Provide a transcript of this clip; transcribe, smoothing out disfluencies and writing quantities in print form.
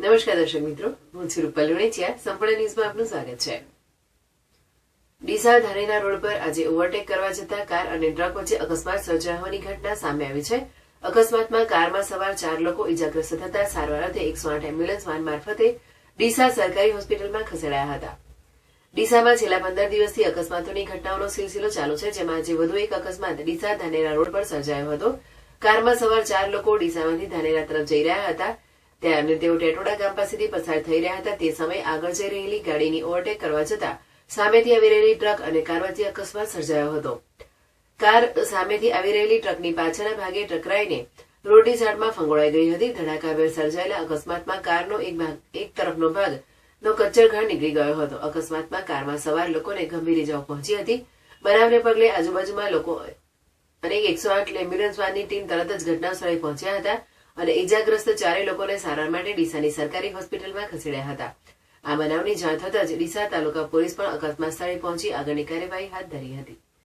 નમસ્કાર દર્શક મિત્રો, હું છું રૂપલ લુણેચિયા. સંપૂર્ણ ન્યૂઝમાં આપનું સ્વાગત છે. ડીસા ધાનેરા રોડ પર આજે ઓવરટેક કરવા જતા કાર અને ટ્રક વચ્ચે અકસ્માત સર્જાયા હોવાની ઘટના સામે આવી છે. અકસ્માતમાં કારમાં સવાર 4 લોકો ઇજાગ્રસ્ત થતા સારવાર અર્થે 108 એમ્બ્યુલન્સ વાન મારફતે ડીસા સરકારી હોસ્પિટલમાં ખસેડાયા હતા. ડીસામાં છેલ્લા 15 દિવસથી અકસ્માતોની ઘટનાઓનો સિલસિલો ચાલુ છે, જેમાં આજે વધુ એક અકસ્માત ડીસા ધાનેરા રોડ પર સર્જાયો હતો. કારમાં સવાર 4 લોકો ડીસામાંથી ધાનેરા તરફ જઈ રહ્યા હતા. ત્યારે તેઓ ટેટોડા ગામ પાસેથી પસાર થઈ રહ્યા હતા. તે સમયે આગળ જઈ રહેલી ગાડીની ઓવરટેક કરવા જતા સામેથી આવી રહેલી ટ્રક અને કાર વચ્ચે અકસ્માત સર્જાયો હતો. કાર સામેથી આવી રહેલી ટ્રકની પાછળના ભાગે ટકરાઈને રોડની ઝાડમાં ફંગોળાઈ ગઈ હતી. ધડાકાભેર સર્જાયેલા અકસ્માતમાં કારનો એક તરફનો ભાગનો કચ્ચરઘાણ નીકળી ગયો હતો. અકસ્માતમાં કારમાં સવાર લોકોને ગંભીર ઇજાઓ પહોંચી હતી. બનાવને પગલે આજુબાજુમાં લોકો અને 108 એમ્બ્યુલન્સ વાનની ટીમ તરત જ ઘટના સ્થળે પહોંચ્યા હતા અને ઇજાગ્રસ્ત 4 લોકોને સારવાર માટે ડીસાની સરકારી હોસ્પિટલમાં ખસેડ્યા હતા. આ બનાવની જાણ થતાં જ ડીસા તાલુકા પોલીસ પણ અકસ્માત સ્થળે પહોંચી આગળની કાર્યવાહી હાથ ધરી હતી.